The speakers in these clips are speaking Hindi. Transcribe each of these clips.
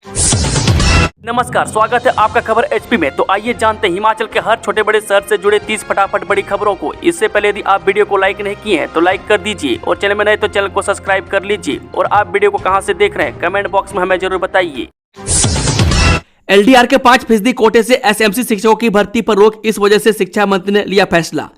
नमस्कार, स्वागत है आपका खबर एचपी में। तो आइए जानते हैं हिमाचल के हर छोटे बड़े शहर से जुड़े 30 फटाफट बड़ी खबरों को। इससे पहले यदि आप वीडियो को लाइक नहीं किए हैं तो लाइक कर दीजिए और चैनल में नए तो चैनल को सब्सक्राइब कर लीजिए। और आप वीडियो को कहां से देख रहे हैं कमेंट बॉक्स में हमें जरूर बताइए। एलडीआर के 5% कोटे से एसएमसी शिक्षकों की भर्ती पर रोक, इस वजह से शिक्षा मंत्री ने लिया फैसला।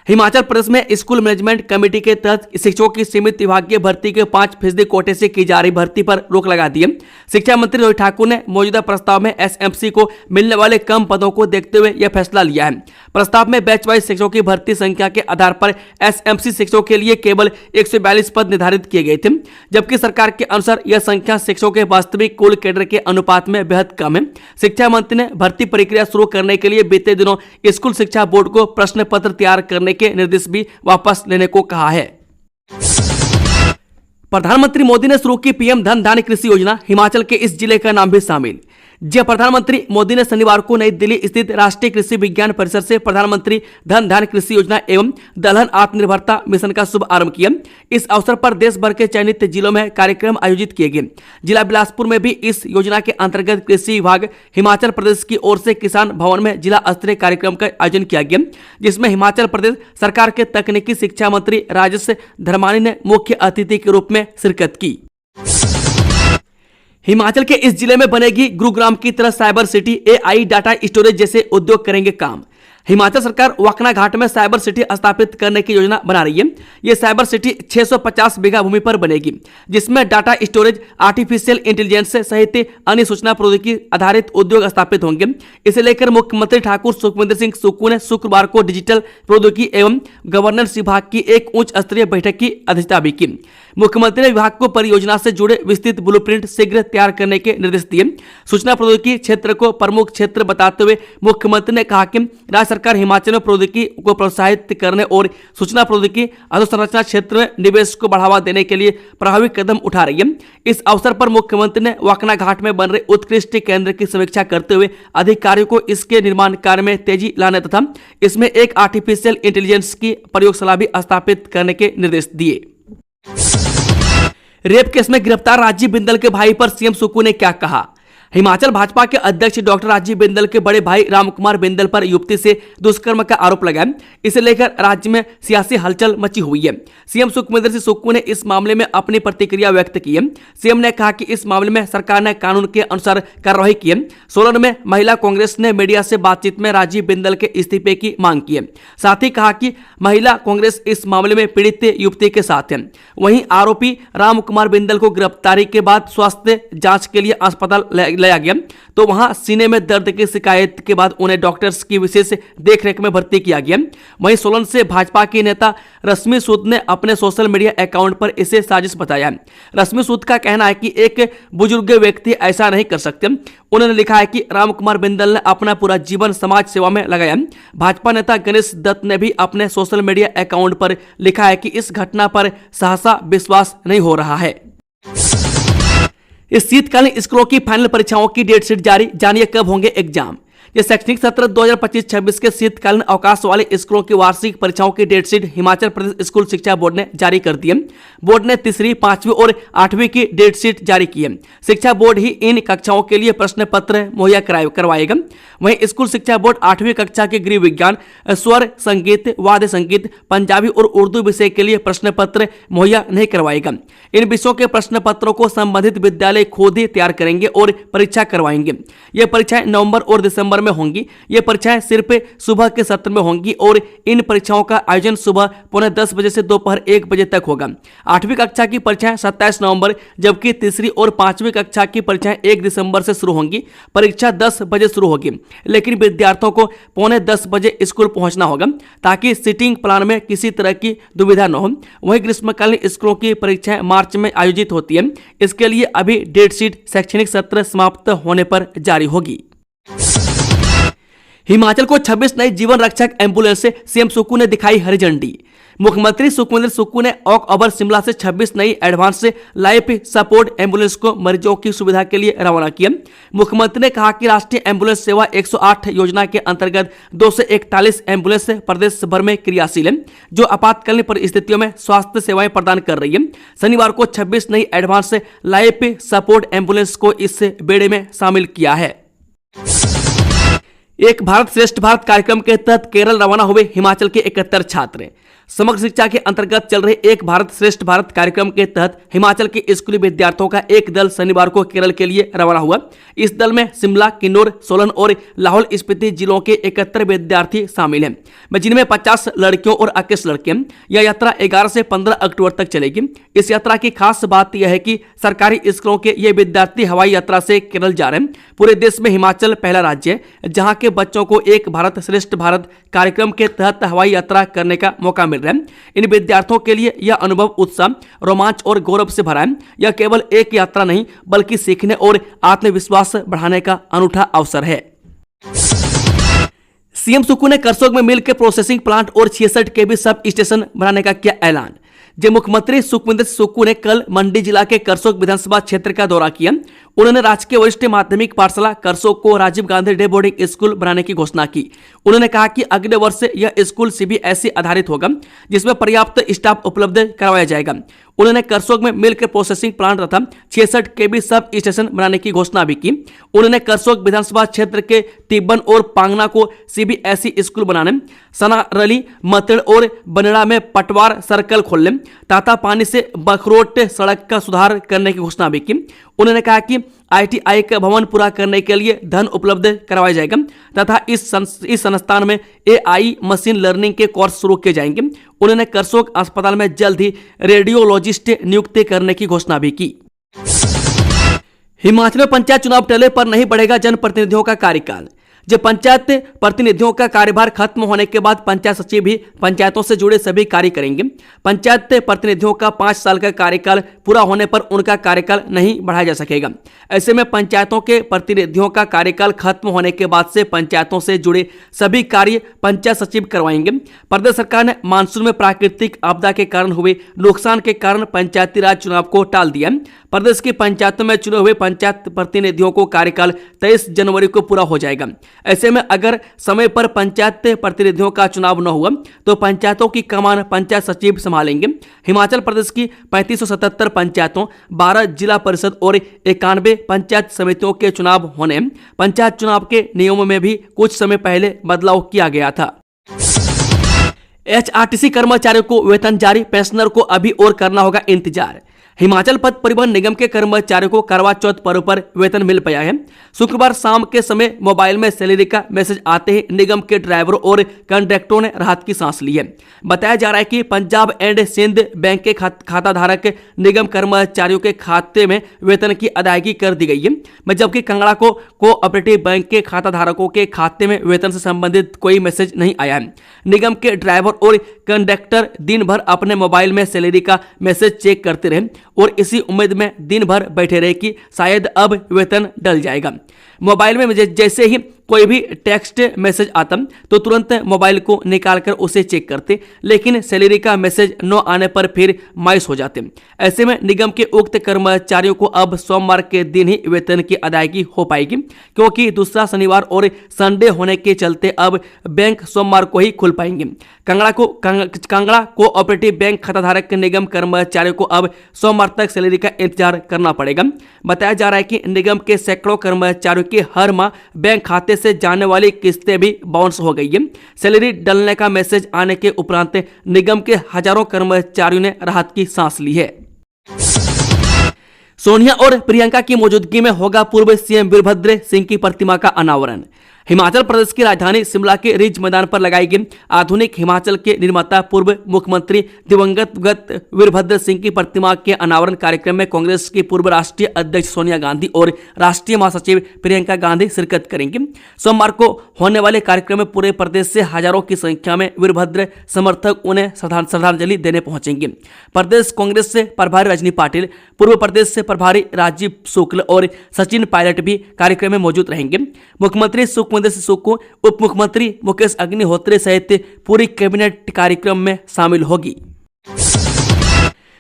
हिमाचल प्रदेश में स्कूल मैनेजमेंट कमेटी के तहत शिक्षकों की सीमित विभागीय भर्ती के 5% कोटे से की जा रही भर्ती पर रोक लगा दी है। शिक्षा मंत्री रोहित ठाकुर ने मौजूदा प्रस्ताव में एसएमसी को मिलने वाले कम पदों को देखते हुए यह फैसला लिया है। प्रस्ताव में बैच वाइज शिक्षकों की भर्ती संख्या के आधार पर एसएमसी शिक्षकों के लिए केवल 142 पद निर्धारित किए गए थे, जबकि सरकार के अनुसार यह संख्या शिक्षकों के वास्तविक कुल कैडर के अनुपात में बेहद कम है। शिक्षा मंत्री ने भर्ती प्रक्रिया शुरू करने के लिए बीते दिनों स्कूल शिक्षा बोर्ड को प्रश्न पत्र तैयार करने के निर्देश भी वापस लेने को कहा है। प्रधानमंत्री मोदी ने शुरू की पीएम धन धान्य कृषि योजना, हिमाचल के इस जिले का नाम भी शामिल। जब प्रधानमंत्री मोदी ने शनिवार को नई दिल्ली स्थित राष्ट्रीय कृषि विज्ञान परिषद से प्रधानमंत्री धन धान्य कृषि योजना एवं दलहन आत्मनिर्भरता मिशन का शुभ आरंभ किया। इस अवसर पर देश भर के चयनित जिलों में कार्यक्रम आयोजित किए गए। जिला बिलासपुर में भी इस योजना के अंतर्गत कृषि विभाग हिमाचल प्रदेश की ओर से किसान भवन में जिला स्तरीय कार्यक्रम का आयोजन किया गया, जिसमें हिमाचल प्रदेश सरकार के तकनीकी शिक्षा मंत्री राजेश धर्मानी ने मुख्य अतिथि के रूप में शिरकत की। हिमाचल के इस जिले में बनेगी गुरुग्राम की तरह cyber city, AI data storage जैसे उद्योग करेंगे काम। हिमाचल सरकार वाकना घाट में साइबर सिटी स्थापित करने की योजना बना रही है। यह साइबर सिटी 650 बीघा भूमि पर बनेगी, जिसमें डाटा स्टोरेज, आर्टिफिशियल इंटेलिजेंस सहित अन्य सूचना प्रौद्योगिकी आधारित उद्योग स्थापित होंगे। इसे लेकर मुख्यमंत्री ठाकुर सुखविंदर सिंह सुक्खू ने शुक्रवार को डिजिटल प्रौद्योगिकी एवं गवर्नेंस विभाग की एक उच्च स्तरीय बैठक की अध्यक्षता भी की। मुख्यमंत्री ने विभाग को परियोजना से जुड़े विस्तृत ब्लूप्रिंट शीघ्र तैयार करने के निर्देश दिए। सूचना प्रौद्योगिकी क्षेत्र को प्रमुख क्षेत्र बताते हुए मुख्यमंत्री ने कहा कि राज्य सरकार हिमाचल में प्रौद्योगिकी को प्रोत्साहित करने और सूचना प्रौद्योगिकी अधोसंरचना क्षेत्र में निवेश को बढ़ावा देने के लिए प्रभावी कदम उठा रही है। इस अवसर पर मुख्यमंत्री ने वाकना घाट में बन रहे उत्कृष्ट केंद्र की समीक्षा करते हुए अधिकारियों को इसके निर्माण कार्य में तेजी लाने तथा इसमें एक आर्टिफिशियल इंटेलिजेंस की प्रयोगशाला भी स्थापित करने के निर्देश दिए। रेप केस में गिरफ्तार राजीव बिंदल के भाई पर सीएम सुक्खू ने क्या कहा? हिमाचल भाजपा के अध्यक्ष डॉक्टर राजीव बिंदल के बड़े भाई रामकुमार बिंदल पर युवती से दुष्कर्म का आरोप लगा है। इसे लेकर राज्य में सियासी हलचल मची हुई है। सीएम सुखविंदर सिंह सुक्खू ने इस मामले में अपनी प्रतिक्रिया व्यक्त की है। सीएम ने कहा कि इस मामले में सरकार ने कानून के अनुसार कार्रवाई की है। सोलन में महिला कांग्रेस ने मीडिया से बातचीत में राजीव बिंदल के इस्तीफे की मांग की है। साथ ही कहा कि महिला कांग्रेस इस मामले में पीड़ित युवती के साथ है। वहीं आरोपी रामकुमार बिंदल को गिरफ्तारी के बाद स्वास्थ्य जांच के लिए अस्पताल लाया गया, तो वहां सीने में दर्द की शिकायत के बाद उन्हें डॉक्टर्स की विशेष देखरेख में भर्ती किया गया। वहीं सोलन से भाजपा की नेता रश्मि सूद ने अपने सोशल मीडिया अकाउंट पर इसे साजिश बताया। रश्मि सूद का कहना है कि एक बुजुर्ग व्यक्ति ऐसा नहीं कर सकते। उन्होंने लिखा है कि रामकुमार बिंदल ने अपना पूरा जीवन समाज सेवा में लगाया। भाजपा नेता गणेश दत्त ने भी अपने सोशल मीडिया अकाउंट पर लिखा है कि इस घटना पर सहसा विश्वास नहीं हो रहा है। इस शीतकालीन स्कूलों की फाइनल परीक्षाओं की डेट शीट जारी, जानिए कब होंगे एग्जाम। ये शैक्षणिक सत्र 2025-26 के शीतकालीन अवकाश वाले स्कूलों की वार्षिक परीक्षाओं की date sheet Himachal Pradesh school शिक्षा बोर्ड ने जारी कर दी है। बोर्ड ने तीसरी, 5वीं और 8वीं की डेट शीट जारी की है। शिक्षा बोर्ड ही इन कक्षाओं के लिए प्रश्न पत्र मुहैया करवाएगा। वहीं स्कूल शिक्षा बोर्ड 8वीं कक्षा के गृह विज्ञान, स्वर संगीत, वाद्य संगीत, पंजाबी और उर्दू विषय के लिए प्रश्न पत्र मुहैया नहीं करवाएगा। इन विषयों के प्रश्न पत्रों को संबंधित विद्यालय खुद ही तैयार करेंगे और परीक्षा करवाएंगे। ये परीक्षाएं नवंबर और दिसंबर में होंगी। ये परीक्षाएं सिर्फ सुबह के सत्र में होंगी और इन परीक्षाओं का आयोजन सुबह 9:45 बजे से दोपहर 1 बजे तक होगा। 8वीं कक्षा की परीक्षाएं 27 नवंबर, जबकि तीसरी और 5वीं कक्षा की परीक्षाएं 1 दिसंबर से शुरू होंगी। परीक्षा 10 बजे शुरू होगी, लेकिन विद्यार्थियों को 9:45 बजे स्कूल पहुंचना होगा ताकि सीटिंग प्लान में किसी तरह की दुविधा न हो। वहीं ग्रीष्मकालीन स्कूलों की परीक्षाएं मार्च में आयोजित होती है। इसके लिए अभी डेट शीट शैक्षणिक सत्र समाप्त होने पर जारी होगी। हिमाचल को 26 नई जीवन रक्षक एम्बुलेंस से सीएम सुक्खू ने दिखाई हरी झंडी। मुख्यमंत्री सुखविंदर सुक्खू ने ऑक ओवर शिमला से 26 नई एडवांस लाइफ सपोर्ट एम्बुलेंस को मरीजों की सुविधा के लिए रवाना किया। मुख्यमंत्री ने कहा कि राष्ट्रीय एम्बुलेंस सेवा 108 योजना के अंतर्गत 241 एम्बुलेंस प्रदेश भर में क्रियाशील है, जो आपातकालीन परिस्थितियों में स्वास्थ्य सेवाएं प्रदान कर रही है। शनिवार को 26 नई एडवांस लाइफ सपोर्ट एम्बुलेंस को इस बेड़े में शामिल किया है। एक भारत श्रेष्ठ भारत कार्यक्रम के तहत केरल रवाना हुए हिमाचल के 71 छात्र। समग्र शिक्षा के अंतर्गत चल रहे एक भारत श्रेष्ठ भारत कार्यक्रम के तहत हिमाचल के स्कूली विद्यार्थियों का एक दल शनिवार को केरल के लिए रवाना हुआ। इस दल में शिमला, किन्नौर, सोलन और लाहौल स्पीति जिलों के 71 विद्यार्थी शामिल हैं, जिनमें 50 लड़कियों और 21 लड़के हैं। यह यात्रा 11 से 15 अक्टूबर तक चलेगी। इस यात्रा की खास बात यह है कि सरकारी स्कूलों के ये विद्यार्थी हवाई यात्रा से केरल जा रहे हैं। पूरे देश में हिमाचल पहला राज्य है जहां के बच्चों को एक भारत श्रेष्ठ भारत कार्यक्रम के तहत हवाई यात्रा करने का मौका मिल रहा है। इन विद्यार्थियों के लिए यह अनुभव उत्साह, रोमांच और गौरव से भरा है। यह केवल एक यात्रा नहीं बल्कि सीखने और आत्मविश्वास बढ़ाने का अनूठा अवसर है। सीएम सुक्खू ने करसोग में मिल्क प्रोसेसिंग प्लांट और 66 केबी सब स्टेशन बनाने का किया ऐलान। जब मुख्यमंत्री सुखविंदर सुक्खू ने कल मंडी जिला के करसोग विधानसभा क्षेत्र का दौरा किया, उन्होंने राजकीय वरिष्ठ माध्यमिक पाठशाला करसोग को Rajiv Gandhi day boarding school बनाने की घोषणा की। उन्होंने कहा कि अगले वर्ष से यह स्कूल सीबीएसई आधारित होगा, जिसमें पर्याप्त स्टाफ उपलब्ध करवाया जाएगा। उन्होंने करसोग में मिल्क प्रोसेसिंग प्लांट तथा 66 केबी सब स्टेशन बनाने की घोषणा भी की। उन्होंने करसोग विधानसभा क्षेत्र के तिब्बन और पांगना को सीबीएसई स्कूल बनाने, सनारली, मतेड़ और बनेड़ा में पटवार सर्कल खोलने, ताता पानी से बखरोट सड़क का सुधार करने की घोषणा भी की। उन्होंने कहा कि आईटीआई का भवन पूरा करने के लिए धन उपलब्ध करवाया जाएगा तथा इस संस्थान में एआई मशीन लर्निंग के कोर्स शुरू किए जाएंगे। उन्होंने करसोग अस्पताल में जल्द ही रेडियोलॉजिस्ट नियुक्त करने की घोषणा भी की। हिमाचल में पंचायत चुनाव टले पर नहीं बढ़ेगा जनप्रतिनिधियों का कार्यकाल। जब पंचायत प्रतिनिधियों का कार्यभार खत्म होने के बाद पंचायत सचिव भी पंचायतों से जुड़े सभी कार्य करेंगे। पंचायत प्रतिनिधियों का 5 साल का कार्यकाल पूरा होने पर उनका कार्यकाल नहीं बढ़ाया जा सकेगा। ऐसे में पंचायतों के प्रतिनिधियों का कार्यकाल खत्म होने के बाद से पंचायतों से जुड़े सभी कार्य पंचायत सचिव करवाएंगे। प्रदेश सरकार ने मानसून में प्राकृतिक आपदा के कारण हुए नुकसान के कारण पंचायती राज चुनाव को टाल दिया। प्रदेश की पंचायतों में चुने हुए पंचायत प्रतिनिधियों को कार्यकाल 23 जनवरी को पूरा हो जाएगा। ऐसे में अगर समय पर पंचायत प्रतिनिधियों का चुनाव न हुआ तो पंचायतों की कमान पंचायत सचिव संभालेंगे। हिमाचल प्रदेश की 3577 पंचायतों, 12 जिला परिषद और 91 पंचायत समितियों के चुनाव होने। पंचायत चुनाव के नियमों में भी कुछ समय पहले बदलाव किया गया था। एचआरटीसी कर्मचारियों को वेतन जारी, पेंशनर को अभी और करना होगा इंतजार। हिमाचल पथ परिवहन निगम के कर्मचारियों को करवा चौथ पर्व पर वेतन मिल पाया है। शुक्रवार शाम के समय मोबाइल में सैलरी का मैसेज आते ही निगम के ड्राइवरों और कंडक्टरों ने राहत की सांस ली है। बताया जा रहा है कि पंजाब एंड सिंध बैंक के खाता धारक निगम कर्मचारियों के खाते में वेतन की अदायगी कर दी गई है, जबकि कांगड़ा को कोऑपरेटिव बैंक के खाता धारकों के खाते में वेतन से संबंधित कोई मैसेज नहीं आया है। निगम के ड्राइवर और कंडक्टर दिन भर अपने मोबाइल में सैलरी का मैसेज चेक करते रहे और इसी उम्मीद में दिन भर बैठे रहे कि शायद अब वेतन डल जाएगा। मोबाइल में जैसे ही कोई भी टेक्स्ट मैसेज आता तो तुरंत मोबाइल को निकालकर उसे चेक करते, लेकिन सैलरी का मैसेज न आने पर फिर मायूस हो जाते। ऐसे में निगम के उक्त कर्मचारियों को अब सोमवार के दिन ही वेतन की अदायगी हो पाएगी, क्योंकि दूसरा शनिवार और संडे होने के चलते अब बैंक सोमवार को ही खुल पाएंगे। कांगड़ा कोऑपरेटिव बैंक खाताधारक निगम कर्मचारियों को अब सोमवार तक सैलरी का इंतजार करना पड़ेगा। बताया जा रहा है कि निगम के सैकड़ों कर्मचारियों की हर माह बैंक खाते से जाने वाली किस्तें भी बाउंस हो गई है। सैलरी डलने का मैसेज आने के उपरांत निगम के हजारों कर्मचारियों ने राहत की सांस ली है। सोनिया और प्रियंका की मौजूदगी में होगा पूर्व सीएम वीरभद्र सिंह की प्रतिमा का अनावरण। हिमाचल प्रदेश की राजधानी शिमला के रिज मैदान पर लगाई गई आधुनिक हिमाचल के निर्माता पूर्व मुख्यमंत्री दिवंगत वीरभद्र सिंह की प्रतिमा के अनावरण कार्यक्रम में कांग्रेस की पूर्व राष्ट्रीय अध्यक्ष सोनिया गांधी और राष्ट्रीय महासचिव प्रियंका गांधी शिरकत करेंगे। सोमवार को होने वाले कार्यक्रम में पूरे प्रदेश से हजारों की संख्या में वीरभद्र समर्थक उन्हें श्रद्धांजलि देने पहुंचेंगे। प्रदेश कांग्रेस से प्रभारी रजनी पाटिल, पूर्व प्रदेश से प्रभारी राजीव शुक्ल और सचिन पायलट भी कार्यक्रम में मौजूद रहेंगे। मुख्यमंत्री सुखविंदर सिंह सुक्खू, उप मुख्यमंत्री मुकेश अग्निहोत्री सहित पूरी कैबिनेट कार्यक्रम में शामिल होगी।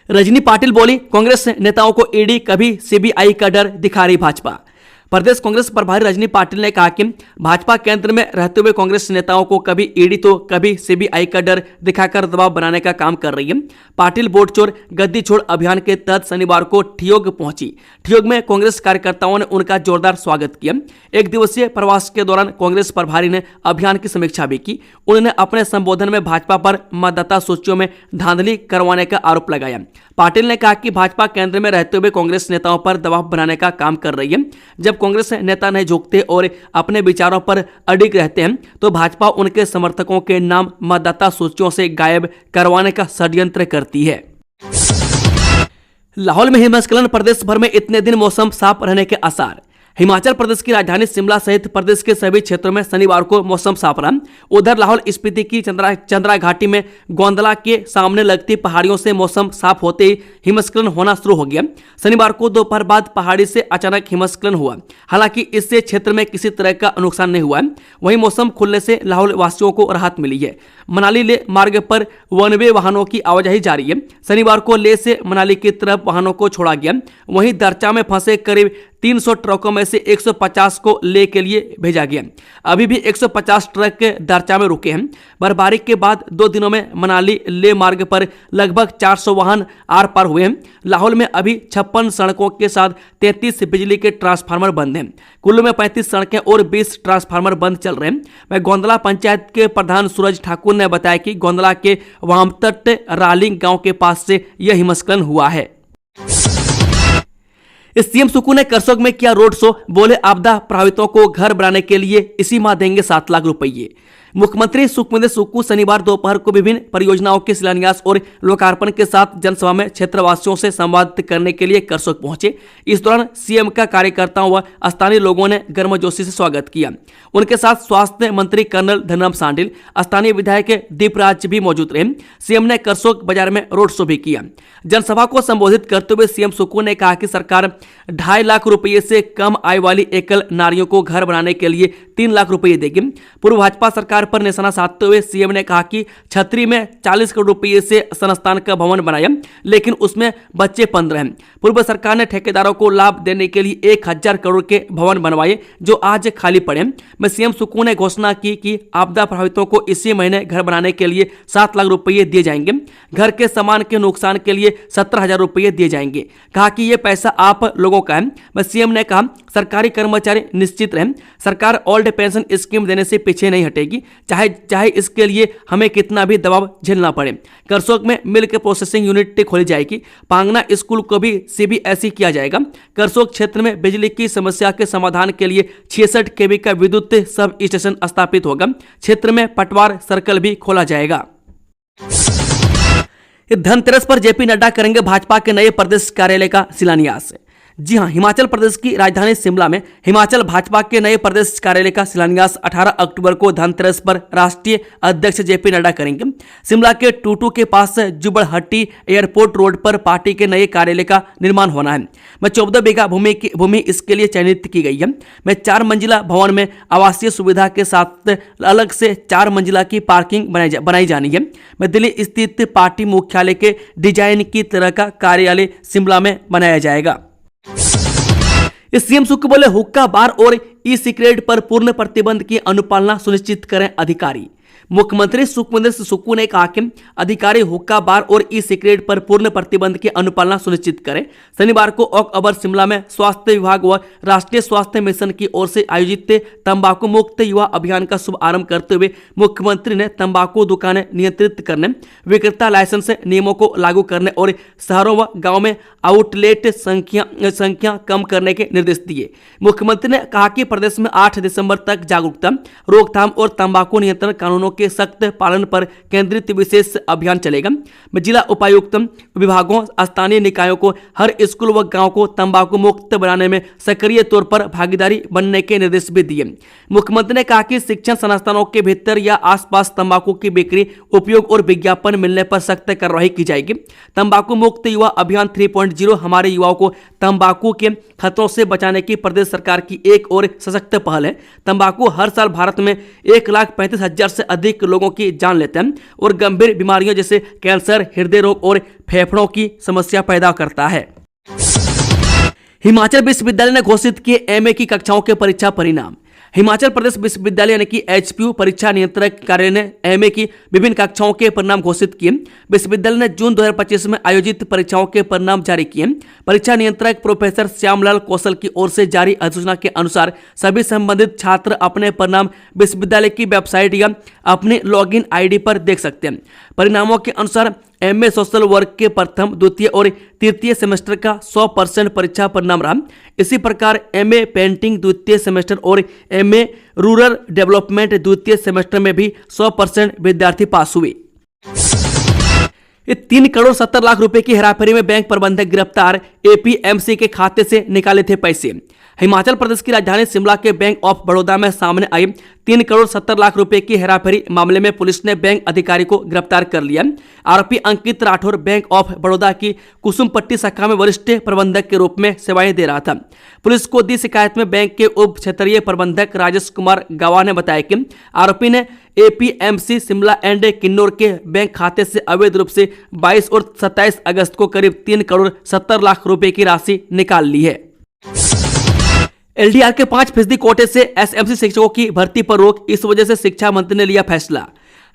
रजनी पाटिल बोली, कांग्रेस नेताओं को ईडी कभी सीबीआई का डर दिखा रही भाजपा। प्रदेश कांग्रेस प्रभारी रजनी पाटिल ने कहा कि भाजपा केंद्र में रहते हुए कांग्रेस नेताओं को कभी ईडी तो कभी सीबीआई का डर दिखाकर दबाव बनाने का काम कर रही है। पाटिल वोट चोर गद्दी छोड़ अभियान के तहत शनिवार को ठियोग पहुंची। ठियोग में कांग्रेस कार्यकर्ताओं ने उनका जोरदार स्वागत किया। एक दिवसीय प्रवास के दौरान कांग्रेस प्रभारी ने अभियान की समीक्षा भी की। उन्होंने अपने संबोधन में भाजपा पर मतदाता सूचियों में धांधली करवाने का आरोप लगाया। पाटिल ने कहा कि भाजपा केंद्र में रहते हुए कांग्रेस नेताओं पर दबाव बनाने का काम कर रही है। जब कांग्रेस नेता नहीं झुकते और अपने विचारों पर अडिग रहते हैं तो भाजपा उनके समर्थकों के नाम मतदाता सूचियों से गायब करवाने का षड्यंत्र करती है। लाहौल में हिमस्खलन, प्रदेश भर में इतने दिन मौसम साफ रहने के आसार। हिमाचल प्रदेश की राजधानी शिमला सहित प्रदेश के सभी क्षेत्रों में शनिवार को मौसम साफ रहा। उधर लाहौल स्पीति की चंद्रा घाटी में गोंदला के सामने लगती पहाड़ियों से मौसम साफ होते ही हिमस्खलन होना शुरू हो गया। शनिवार को दोपहर बाद पहाड़ी से अचानक हिमस्खलन हुआ। हालांकि इससे क्षेत्र में किसी तरह का नुकसान नहीं हुआ। वहीं मौसम खुलने से लाहौल वासियों को राहत मिली है। मनाली ले मार्ग पर वन वे वाहनों की आवाजाही जारी है। शनिवार को ले से मनाली की तरफ वाहनों को छोड़ा गया। वहीं दरचा में फंसे करीब 300 ट्रकों में से 150 को ले के लिए भेजा गया। अभी भी 150 ट्रक दरचा में रुके हैं। बर्फबारी के बाद 2 दिनों में मनाली ले मार्ग पर लगभग 400 वाहन आर पार हुए हैं। लाहौल में अभी 56 सड़कों के साथ 33 बिजली के ट्रांसफार्मर बंद हैं। कुल्लू में 35 सड़कें और 20 ट्रांसफार्मर बंद चल रहे हैं। वह गोंदला पंचायत के प्रधान सूरज ठाकुर ने बताया कि गोंदला के वामतट रालिंग गांव के पास से यह हिमस्खलन हुआ है। सीएम सुक्खू ने करसोग में किया रोड शो, बोले आपदा प्रभावितों को घर बनाने के लिए इसी माह देंगे 7 लाख रुपये। मुख्यमंत्री सुखविंदर सुक्खू शनिवार दोपहर को विभिन्न परियोजनाओं के शिलान्यास और लोकार्पण के साथ जनसभा में क्षेत्रवासियों से संवाद करने के लिए करसोग पहुंचे। इस दौरान सीएम का कार्यकर्ताओं व स्थानीय लोगों ने गर्मजोशी से स्वागत किया। उनके साथ स्वास्थ्य मंत्री कर्नल धनराम शांडिल, स्थानीय विधायक दीपराज भी मौजूद रहे। सीएम ने करसोग बाजार में रोड शो भी किया। जनसभा को संबोधित करते हुए सीएम सुक्खू ने कहा कि सरकार 2.5 लाख रुपये से कम आय वाली एकल नारियों को घर बनाने के लिए 3 लाख रुपये देगी। पूर्व भाजपा सरकार पर निशाना साधते हुए सीएम ने कहा कि छतरी में 40 करोड़ रुपये से संस्थान का भवन बनाया, लेकिन उसमें बच्चे 15 हैं। पूर्व सरकार ने ठेकेदारों को लाभ देने के लिए 1000 करोड़ के भवन बनवाए जो आज खाली पड़े। में सीएम सुक्खू ने घोषणा की कि आपदा प्रभावितों को इसी महीने घर बनाने के लिए 7 लाख रुपये दिए जाएंगे। घर के सामान के नुकसान के लिए 17,000 रुपये दिए जाएंगे। कहा कि यह पैसा आप लोगों का है। में सीएम ने कहा सरकारी कर्मचारी निश्चित रहें, सरकार ओल्ड पेंशन स्कीम देने से पीछे नहीं हटेगी, चाहे इसके लिए हमें कितना भी दबाव झेलना पड़े। करसोग में मिल्क प्रोसेसिंग यूनिट खोली जाएगी। पांगना स्कूल को भी सीबीएसई किया जाएगा। करसोग क्षेत्र में बिजली की समस्या के समाधान के लिए 66 केवी का विद्युत सब स्टेशन स्थापित होगा। क्षेत्र में पटवार सर्कल भी खोला जाएगा। धनतेरस पर जेपी नड्डा करेंगे भाजपा के नए प्रदेश कार्यालय का शिलान्यास। जी हां, हिमाचल प्रदेश की राजधानी शिमला में हिमाचल भाजपा के नए प्रदेश कार्यालय का शिलान्यास 18 अक्टूबर को धनतेरस पर राष्ट्रीय अध्यक्ष जेपी नड्डा करेंगे। शिमला के टूटू के पास जुबड़हट्टी एयरपोर्ट रोड पर पार्टी के नए कार्यालय का निर्माण होना है। में 14 बीघा भूमि इसके लिए चयनित की गई है। में 4 मंजिला भवन में आवासीय सुविधा के साथ अलग से 4 मंजिला की पार्किंग बनाई जानी है। में दिल्ली स्थित पार्टी मुख्यालय के डिजाइन की तरह का कार्यालय शिमला में बनाया जाएगा। सीएम सुक्खू बोले हुक्का बार और ई सिगरेट पर पूर्ण प्रतिबंध की अनुपालना सुनिश्चित करें अधिकारी। मुख्यमंत्री सुखविंदर सिंह सुक्खू ने कहा कि अधिकारी हुक्का बार और ई सिगरेट पर पूर्ण प्रतिबंध की अनुपालना सुनिश्चित करें। शनिवार को ओक ओवर शिमला में स्वास्थ्य विभाग व राष्ट्रीय स्वास्थ्य मिशन की ओर से आयोजित तंबाकू मुक्त युवा अभियान का शुभारंभ करते हुए मुख्यमंत्री ने तंबाकू दुकानें नियंत्रित करने, विक्रेता लाइसेंस नियमों को लागू करने और शहरों व गाँव में आउटलेट संख्या कम करने के निर्देश दिए। मुख्यमंत्री ने कहा कि प्रदेश में 8 दिसंबर तक जागरूकता, रोकथाम और तंबाकू नियंत्रण कानूनों के के सख्त पालन पर केंद्रित विशेष अभियान चलेगा। जिला उपायुक्त विभागों, स्थानीय निकायों को हर स्कूल व गांव को तंबाकू मुक्त बनाने में सक्रिय तौर पर भागीदारी बनने के निर्देश भी दिए। मुख्यमंत्री ने कहा कि शिक्षण संस्थानों के भीतर या आसपास तंबाकू की बिक्री, उपयोग और विज्ञापन मिलने पर सख्त कार्रवाई की जाएगी। तंबाकू मुक्त युवा अभियान 3.0 हमारे युवाओं को तंबाकू के खतरों से बचाने की प्रदेश सरकार की एक और सशक्त पहल है। तंबाकू हर साल भारत में 1,35,000 से अधिक लोगों की जान लेता है और गंभीर बीमारियों जैसे कैंसर, हृदय रोग और फेफड़ों की समस्या पैदा करता है। हिमाचल विश्वविद्यालय ने घोषित किए एमए की कक्षाओं के परीक्षा परिणाम। हिमाचल प्रदेश विश्वविद्यालय यानी कि एचपीयू परीक्षा नियंत्रक कार्यालय ने एमए की विभिन्न कक्षाओं के परिणाम घोषित किए। विश्वविद्यालय ने जून 2025 में आयोजित परीक्षाओं के परिणाम जारी किए। परीक्षा नियंत्रक प्रोफेसर श्यामलाल कौशल की ओर से जारी अधिसूचना के अनुसार सभी संबंधित छात्र अपने परिणाम विश्वविद्यालय की वेबसाइट या अपने लॉगिन आईडी पर देख सकते हैं। परिणामों के अनुसार एमए सोशल वर्क के प्रथम, द्वितीय और तृतीय सेमेस्टर का 100% परीक्षा परिणाम रहा। इसी प्रकार एमए पेंटिंग द्वितीय सेमेस्टर और एमए रूरल डेवलपमेंट द्वितीय सेमेस्टर में भी 100% विद्यार्थी पास हुए। 3 करोड़ 70 लाख रुपए की हेराफेरी में बैंक प्रबंधक गिरफ्तार, एपीएमसी के खाते से निकाले थे पैसे। हिमाचल प्रदेश की राजधानी शिमला के बैंक ऑफ बड़ौदा में सामने आई 3 करोड़ 70 लाख रुपए की हेराफेरी मामले में पुलिस ने बैंक अधिकारी को गिरफ्तार कर लिया। आरोपी अंकित राठौर बैंक ऑफ बड़ौदा की कुसुमपट्टी शाखा में वरिष्ठ प्रबंधक के रूप में सेवाएं दे रहा था। पुलिस को दी शिकायत में बैंक के उप क्षेत्रीय प्रबंधक राजेश कुमार गवाह ने बताया कि आरोपी ने एपीएमसी शिमला एंड किन्नौर के बैंक खाते से अवैध रूप से 22 और 27 अगस्त को करीब 3 करोड़ 70 लाख रुपए की राशि निकाल ली है। एलडीआर के 5% कोटे से एसएमसी शिक्षकों की भर्ती पर रोक, इस वजह से शिक्षा मंत्री ने लिया फैसला।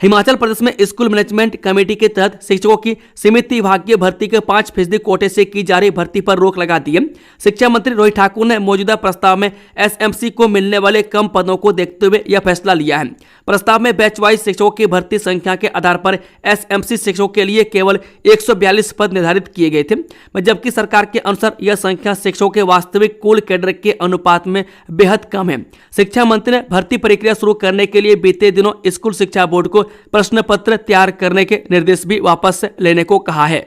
हिमाचल प्रदेश में स्कूल मैनेजमेंट कमेटी के तहत शिक्षकों की सीमित विभागीय भर्ती के 5% कोटे से की जा रही भर्ती पर रोक लगा दी है। शिक्षा मंत्री रोहित ठाकुर ने मौजूदा प्रस्ताव में एसएमसी को मिलने वाले कम पदों को देखते हुए यह फैसला लिया है। प्रस्ताव में बैच वाइज शिक्षकों की भर्ती संख्या के आधार पर एसएमसी शिक्षकों के लिए केवल 142 पद निर्धारित किए गए थे, जबकि सरकार के अनुसार यह संख्या शिक्षकों के वास्तविक कुल कैडर के अनुपात में बेहद कम है। शिक्षा मंत्री ने भर्ती प्रक्रिया शुरू करने के लिए बीते दिनों स्कूल शिक्षा बोर्ड को प्रश्न पत्र तैयार करने के निर्देश भी वापस लेने को कहा है।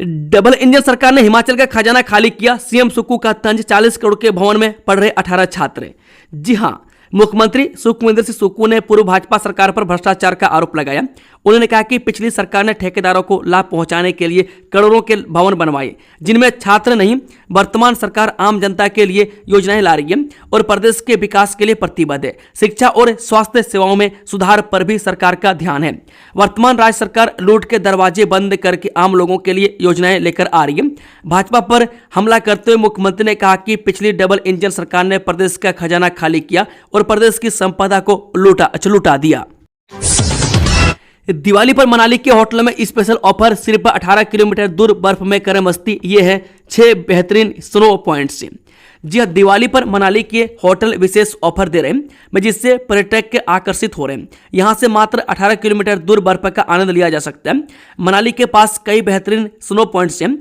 डबल इंजन सरकार ने हिमाचल का खजाना खाली किया, सीएम सुक्खू का तंज, 40 करोड़ के भवन में पढ़ रहे 18 छात्र। जी हां, मुख्यमंत्री सुखविंदर सिंह सुक्खू ने पूर्व भाजपा सरकार पर भ्रष्टाचार का आरोप लगाया। उन्होंने कहा कि पिछली सरकार ने ठेकेदारों को लाभ पहुंचाने के लिए करोड़ों के भवन बनवाए, जिनमें छात्र नहीं। वर्तमान सरकार आम जनता के लिए योजनाएं ला रही है और प्रदेश के विकास के लिए प्रतिबद्ध है। शिक्षा और स्वास्थ्य सेवाओं में सुधार पर भी सरकार का ध्यान है। वर्तमान राज्य सरकार लूट के दरवाजे बंद करके आम लोगों के लिए योजनाएं लेकर आ रही है। भाजपा पर हमला करते हुए मुख्यमंत्री ने कहा कि पिछली डबल इंजन सरकार ने प्रदेश का खजाना खाली किया और प्रदेश की संपदा को लूटा दिया। दिवाली पर मनाली के होटलों में स्पेशल ऑफर, सिर्फ 18 किलोमीटर दूर बर्फ में करें मस्ती। ये है 6 बेहतरीन स्नो पॉइंट्स। जी हाँ, दिवाली पर मनाली के होटल विशेष ऑफर दे रहे हैं, जिससे पर्यटक के आकर्षित हो रहे हैं। यहां से मात्र 18 किलोमीटर दूर बर्फ का आनंद लिया जा सकता है। मनाली के पास कई बेहतरीन स्नो पॉइंट्स हैं,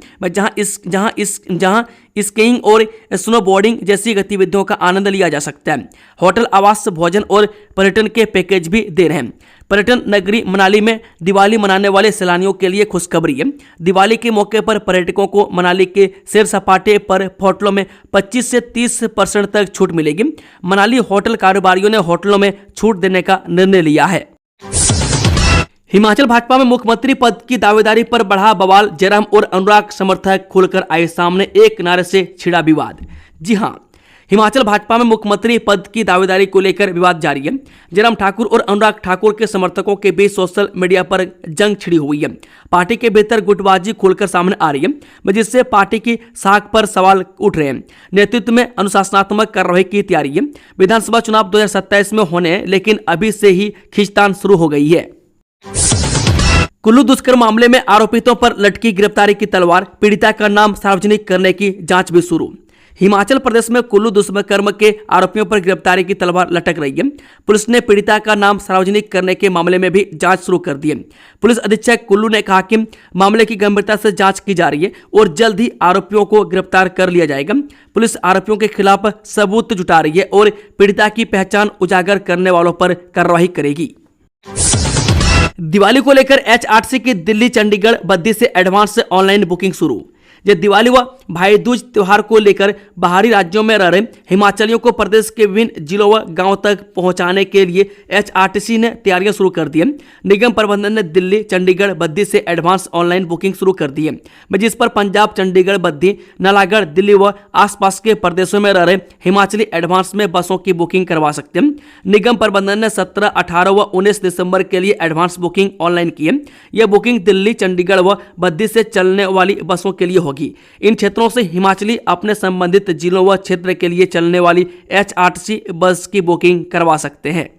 जहां स्कीइंग और स्नोबोर्डिंग जैसी गतिविधियों का आनंद लिया जा सकता है। होटल, आवास, भोजन और पर्यटन के पैकेज भी दे रहे हैं। पर्यटन नगरी मनाली में दिवाली मनाने वाले सैलानियों के लिए खुशखबरी है। दिवाली के मौके पर पर्यटकों को मनाली के सैर सपाटे पर होटलों में 25 से 30% तक छूट मिलेगी। मनाली होटल कारोबारियों ने होटलों में छूट देने का निर्णय लिया है। हिमाचल भाजपा में मुख्यमंत्री पद की दावेदारी पर बढ़ा बवाल, जयराम और अनुराग समर्थक खुलकर आए सामने, एक नारे से छिड़ा विवाद। जी हां, हिमाचल भाजपा में मुख्यमंत्री पद की दावेदारी को लेकर विवाद जारी है। जयराम ठाकुर और अनुराग ठाकुर के समर्थकों के बीच सोशल मीडिया पर जंग छिड़ी हुई है। पार्टी के भीतर गुटबाजी खुलकर सामने आ रही है, जिससे पार्टी की साख पर सवाल उठ रहे हैं। नेतृत्व में अनुशासनात्मक कार्रवाई की तैयारी है। विधानसभा चुनाव 2027 में होने हैं, लेकिन अभी से ही खींचतान शुरू हो गई है। कुल्लू दुष्कर्म मामले में आरोपितों पर लटकी गिरफ्तारी की तलवार, पीड़िता का नाम सार्वजनिक करने की जांच भी शुरू। हिमाचल प्रदेश में कुल्लू दुष्कर्म के आरोपियों पर गिरफ्तारी की तलवार लटक रही है। पुलिस ने पीड़िता का नाम सार्वजनिक करने के मामले में भी जांच शुरू कर दी है। पुलिस अधीक्षक कुल्लू ने कहा कि मामले की गंभीरता से जांच की जा रही है और जल्द ही आरोपियों को गिरफ्तार कर लिया जाएगा। पुलिस आरोपियों के खिलाफ सबूत जुटा रही है और पीड़िता की पहचान उजागर करने वालों पर कार्रवाई करेगी। दिवाली को लेकर एचआरटीसी की दिल्ली चंडीगढ़ बद्दी से एडवांस ऑनलाइन बुकिंग शुरू। ये दिवाली व भाई दूज त्योहार को लेकर बाहरी राज्यों में रह रहे हिमाचलियों को प्रदेश के विभिन्न जिलों व गांवों तक पहुंचाने के लिए एचआरटीसी ने तैयारियां शुरू कर दी है। निगम प्रबंधन ने दिल्ली चंडीगढ़ बद्दी से एडवांस ऑनलाइन बुकिंग शुरू कर दी है, जिस पर पंजाब चंडीगढ़ बद्दी नालागढ़ दिल्ली व आसपास के प्रदेशों में रह रहे हिमाचली एडवांस में बसों की बुकिंग करवा सकते हैं। निगम प्रबंधन ने 17, 18 व 19 दिसंबर के लिए एडवांस बुकिंग ऑनलाइन की है। यह बुकिंग दिल्ली चंडीगढ़ व बद्दी से चलने वाली बसों के लिए होगी। इन क्षेत्रों से हिमाचली अपने संबंधित जिलों व क्षेत्र के लिए चलने वाली एचआरटीसी बस की बुकिंग करवा सकते हैं।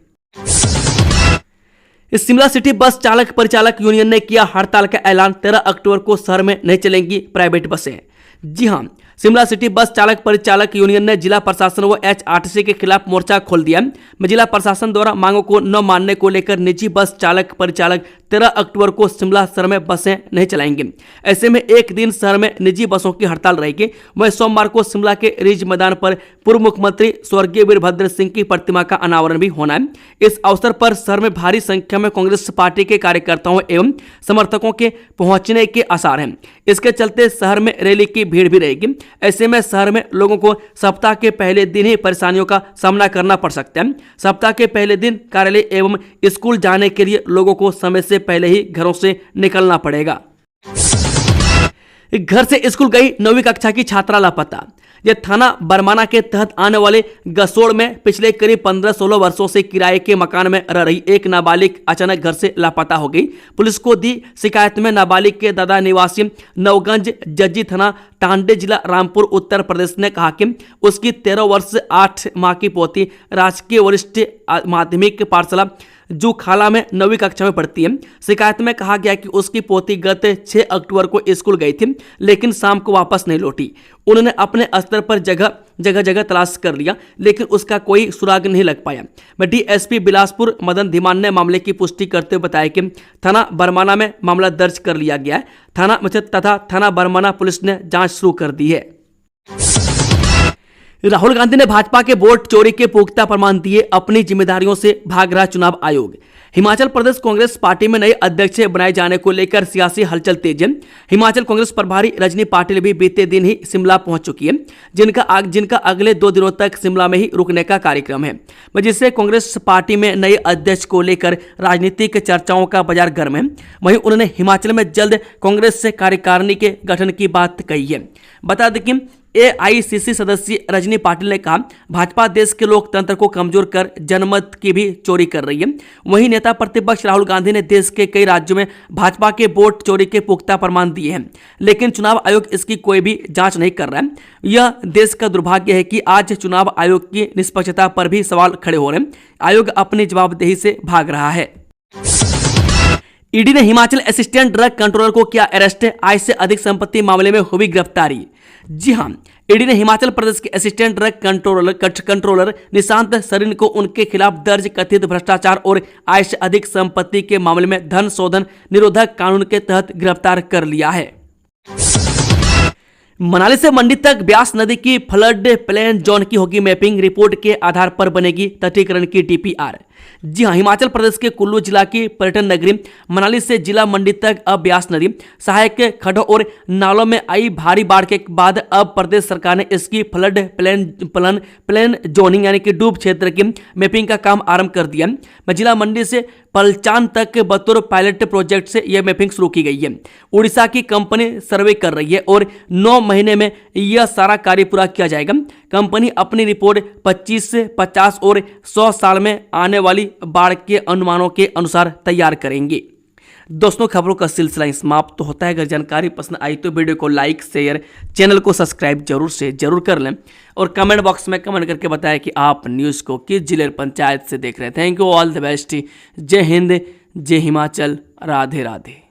शिमला सिटी बस चालक परिचालक यूनियन ने किया हड़ताल का ऐलान। 13 अक्टूबर को शहर में नहीं चलेंगी प्राइवेट बसें। जी हां, शिमला सिटी बस चालक परिचालक यूनियन ने जिला प्रशासन व एचआरटीसी के खिलाफ मोर्चा खोल दिया। जिला प्रशासन द्वारा मांगों को न मानने को लेकर निजी बस चालक परिचालक 13 अक्टूबर को शिमला शहर में बसें नहीं चलाएंगे। ऐसे में एक दिन शहर में निजी बसों की हड़ताल रहेगी। वहीं सोमवार को शिमला के रिज मैदान पर पूर्व मुख्यमंत्री स्वर्गीय वीरभद्र सिंह की प्रतिमा का अनावरण भी होना है। इस अवसर पर शहर में भारी संख्या में कांग्रेस पार्टी के कार्यकर्ताओं एवं समर्थकों के पहुंचने के आसार हैं। इसके चलते शहर में रैली की भीड़ भी रहेगी। ऐसे में शहर में लोगों को सप्ताह के पहले दिन ही परेशानियों का सामना करना पड़ सकता है। सप्ताह के पहले दिन कार्यालय एवं स्कूल जाने के लिए लोगों को समय से पहले ही घरों से निकलना पड़ेगा। घर से स्कूल गई 9वीं कक्षा की छात्रा लापता। यह थाना बरमाना के तहत आने वाले गसोड़ में पिछले करीब 15-16 वर्षों से किराए के मकान में रह रही एक नाबालिग अचानक घर से लापता हो गई। पुलिस को दी शिकायत में नाबालिग के दादा निवासी नवगंज जज्जी थाना टांडे जिला रामपुर उत्तर प्रदेश ने कहा कि उसकी 13 वर्ष 8 माह की पोती राजकीय वरिष्ठ माध्यमिक पाठशाला जूखाला में 9वीं कक्षा में पढ़ती है। शिकायत में कहा गया कि उसकी पोती गत 6 अक्टूबर को स्कूल गई थी, लेकिन शाम को वापस नहीं लौटी। उन्होंने अपने स्तर पर जगह तलाश कर लिया, लेकिन उसका कोई सुराग नहीं लग पाया। डीएसपी बिलासपुर मदन धीमान ने मामले की पुष्टि करते हुए बताया कि थाना बरमाना में मामला दर्ज कर लिया गया है। थाना बरमाना पुलिस ने जांच शुरू कर दी है। राहुल गांधी ने भाजपा के वोट चोरी के पुख्ता प्रमाण दिए, अपनी जिम्मेदारियों से भाग रहा चुनाव आयोग। हिमाचल प्रदेश कांग्रेस पार्टी में नए अध्यक्ष बनाए जाने को लेकर सियासी हलचल तेज है। हिमाचल कांग्रेस प्रभारी रजनी पाटिल भी बीते दिन ही शिमला पहुंच चुकी है, जिनका अगले 2 दिनों तक शिमला में ही रुकने का कार्यक्रम है, जिससे कांग्रेस पार्टी में नए अध्यक्ष को लेकर राजनीतिक चर्चाओं का बाजार गर्म है। वहीं उन्होंने हिमाचल में जल्द कांग्रेस से कार्यकारिणी के गठन की बात कही है। बता दें कि एआईसीसी सदस्य रजनी पाटिल ने कहा, भाजपा देश के लोकतंत्र को कमजोर कर जनमत की भी चोरी कर रही है। वहीं नेता प्रतिपक्ष राहुल गांधी ने देश के कई राज्यों में भाजपा के वोट चोरी के पुख्ता प्रमाण दिए हैं, लेकिन चुनाव आयोग इसकी कोई भी जांच नहीं कर रहा है। यह देश का दुर्भाग्य है कि आज चुनाव आयोग की निष्पक्षता पर भी सवाल खड़े हो रहे हैं। आयोग अपनी जवाबदेही से भाग रहा है। ईडी ने हिमाचल असिस्टेंट ड्रग कंट्रोलर को किया अरेस्ट, आय से अधिक संपत्ति मामले में हुई गिरफ्तारी। जी हां, ईडी ने हिमाचल प्रदेश के assistant drug controller Nishant Sarin को उनके खिलाफ दर्ज कथित भ्रष्टाचार और आय से अधिक संपत्ति के मामले में धन शोधन निरोधक कानून के तहत गिरफ्तार कर लिया है। मनाली से मंडी तक ब्यास नदी की फ्लड प्लेन जोन की होगी मैपिंग, रिपोर्ट के आधार पर बनेगी तटीकरण की डीपीआर। जी हां, हिमाचल प्रदेश के कुल्लू जिला की पर्यटन नगरी मनाली से जिला मंडी तक अब ब्यास नदी सहायक खड्डों और नालों में आई भारी बाढ़ के बाद अब प्रदेश सरकार ने इसकी फ्लड प्लेन जोनिंग यानी कि डूब क्षेत्र की मैपिंग का काम आरंभ कर दिया। जिला मंडी से पलचान तक बतौर पायलट प्रोजेक्ट से यह मैपिंग शुरू की गई है। उड़ीसा की कंपनी सर्वे कर रही है और 9 महीने में यह सारा कार्य पूरा किया जाएगा। कंपनी अपनी रिपोर्ट 25 से 50 और 100 साल में आने वाली बाढ़ के अनुमानों के अनुसार तैयार करेंगे। दोस्तों, खबरों का सिलसिला समाप्त तो होता है। अगर जानकारी पसंद आई तो वीडियो को लाइक शेयर, चैनल को सब्सक्राइब जरूर कर लें और कमेंट बॉक्स में कमेंट करके बताएं कि आप न्यूज़ को किस जिले पंचायत से देख रहे हैं। Thank you, all the best. जय हिंद, जय हिमाचल, राधे राधे।